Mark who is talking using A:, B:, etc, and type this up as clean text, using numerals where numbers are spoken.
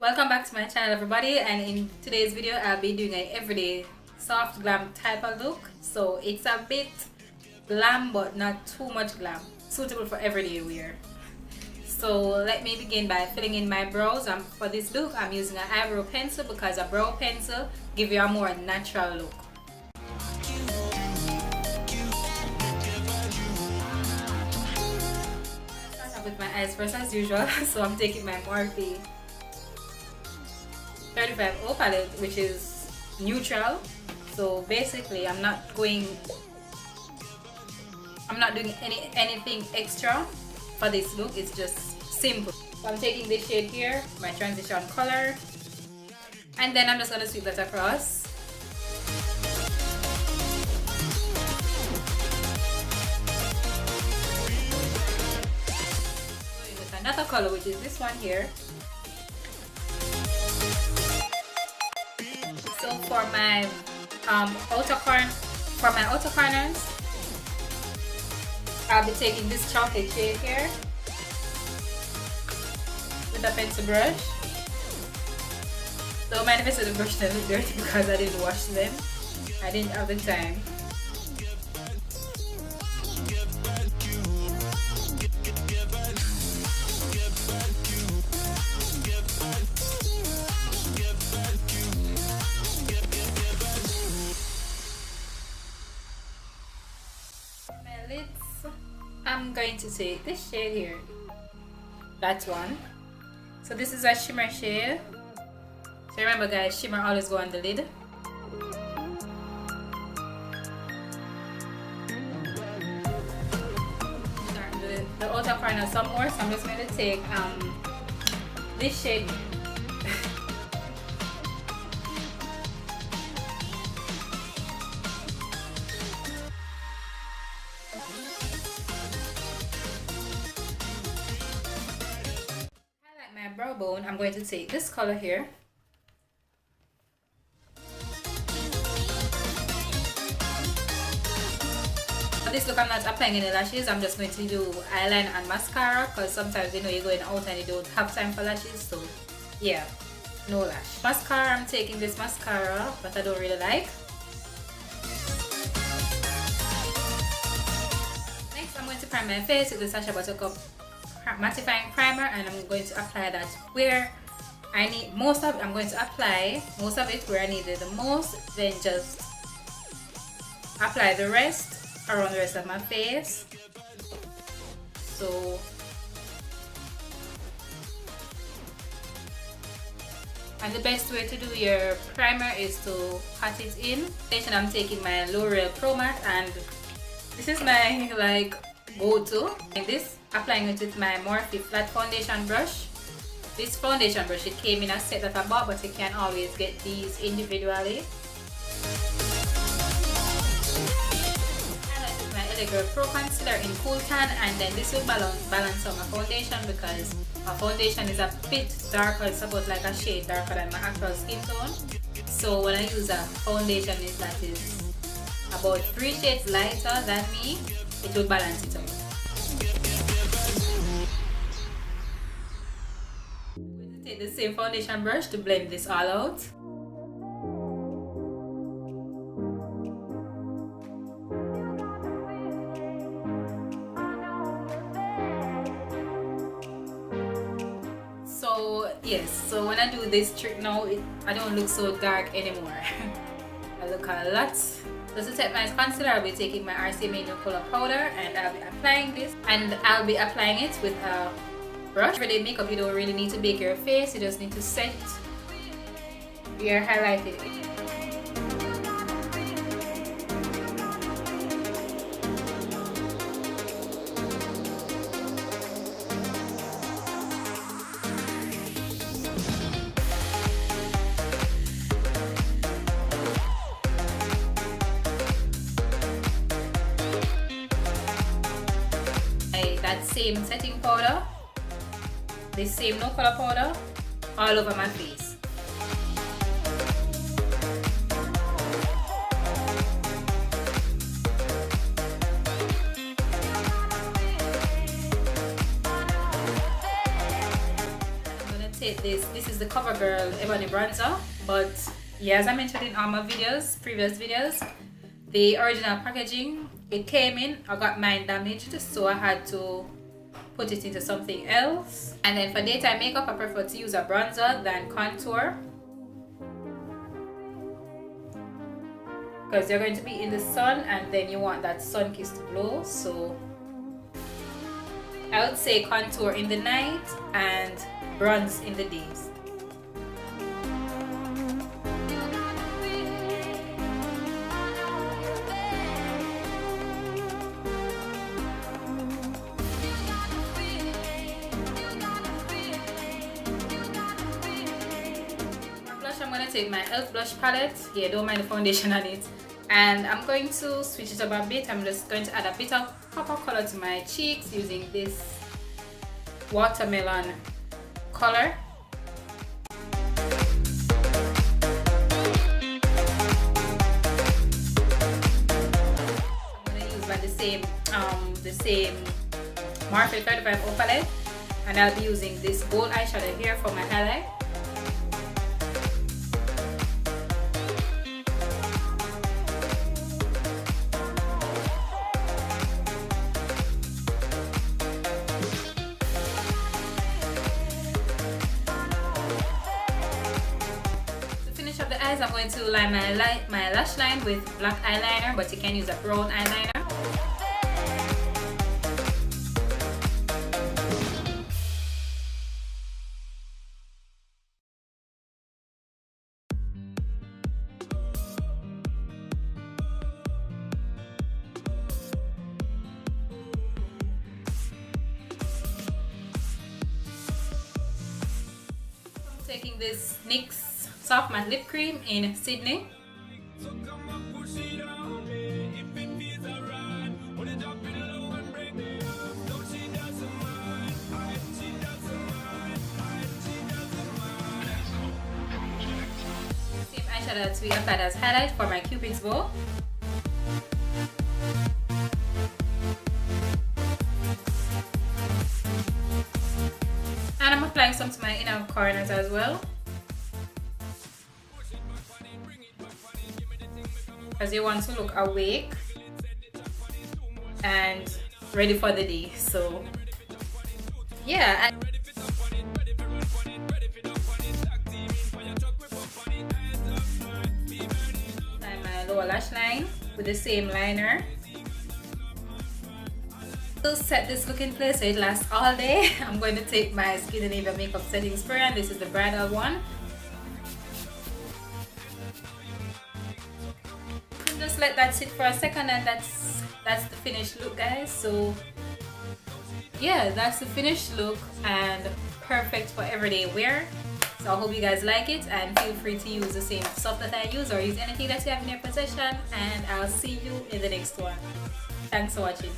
A: Welcome back to my channel, everybody, and in today's video I'll be doing an everyday soft glam type of look. So it's a bit glam but not too much glam, suitable for everyday wear. So let me begin by filling in my brows. For this look I'm using an eyebrow pencil because a brow pencil gives you a more natural look. I'll start off with my eyes first as usual. So I'm taking my Morphe 35O palette, which is neutral. So basically I'm not doing anything extra for this look. It's just simple. So I'm taking this shade here, my transition color, and then I'm just gonna sweep that across. Going with another color, which is this one here. So for my outer corners, I'll be taking this chocolate shade here with a pencil brush. Don't mind if I see the brush a little dirty because I didn't wash them. I didn't have the time. I'm going to take this shade here, that one. So this is a shimmer shade. So remember guys, shimmer always go on the lid. The outer corner some more, so I'm just going to take this shade. Brow bone, I'm going to take this color here. For this look I'm not applying any lashes. I'm just going to do eyeliner and mascara because sometimes you're going out and you don't have time for lashes. So yeah, no lash. Mascara, I'm taking this mascara but I don't really like. Next I'm going to prime my face with the Sacha Mattifying Primer, and I'm going to apply that where I need most of it. I'm going to apply most of it where I need it the most, then just apply the rest around the rest of my face. So, and the best way to do your primer is to pat it in. And I'm taking my Loreal Pro Matte, and this is my go-to. And this, applying it with my Morphe flat foundation brush. This foundation brush, it came in a set that I bought, but you can always get these individually. Highlight with my LA Girl Pro Concealer in Cool Tan, and then this will balance out my foundation because my foundation is a bit darker. It's about like a shade darker than my actual skin tone. So when I use a foundation that is about 3 shades lighter than me, it will balance it out. Take the same foundation brush to blend this all out. So yes, so when I do this trick now, I don't look so dark anymore. I look a lot. So to set my concealer, I'll be taking my RCMA No Color Powder, and I'll be applying this, and I'll be applying it with a brush. For the makeup, you don't really need to bake your face, you just need to set your highlighted. That same setting powder, this same no color powder, all over my face. take this. This is the Covergirl Ebony bronzer, but yeah, as I mentioned in all my videos, previous videos, the original packaging, it came in, I got mine damaged, so I had to put it into something else. And then for daytime makeup, I prefer to use a bronzer than contour, because you're going to be in the sun and then you want that sun kiss to glow. So I would say contour in the night and bronze in the days. I'm going to take my e.l.f. blush palette. Yeah, don't mind the foundation on it. And I'm going to switch it up a bit. I'm just going to add a bit of pop of color to my cheeks using this watermelon color. I'm going to use by the same Morphe 35 palette, and I'll be using this gold eyeshadow here for my highlight. I'm going to line my lash line with black eyeliner, but you can use a brown eyeliner. I'm taking this NYX Soft Matte Lip Cream in Sydney. Same eyeshadow that we applied as highlight for my Cupid's bow. And I'm applying some to my inner corners as well, because you want to look awake and ready for the day. So yeah, and my lower lash line with the same liner. To set this look in place so it lasts all day, I'm going to take my Skin and Nivea makeup setting spray, and this is the bridal one. Just let that sit for a second, and that's the finished look, guys. So yeah, that's the finished look and perfect for everyday wear. So I hope you guys like it, and feel free to use the same stuff that I use or use anything that you have in your possession, and I'll see you in the next one. Thanks for watching.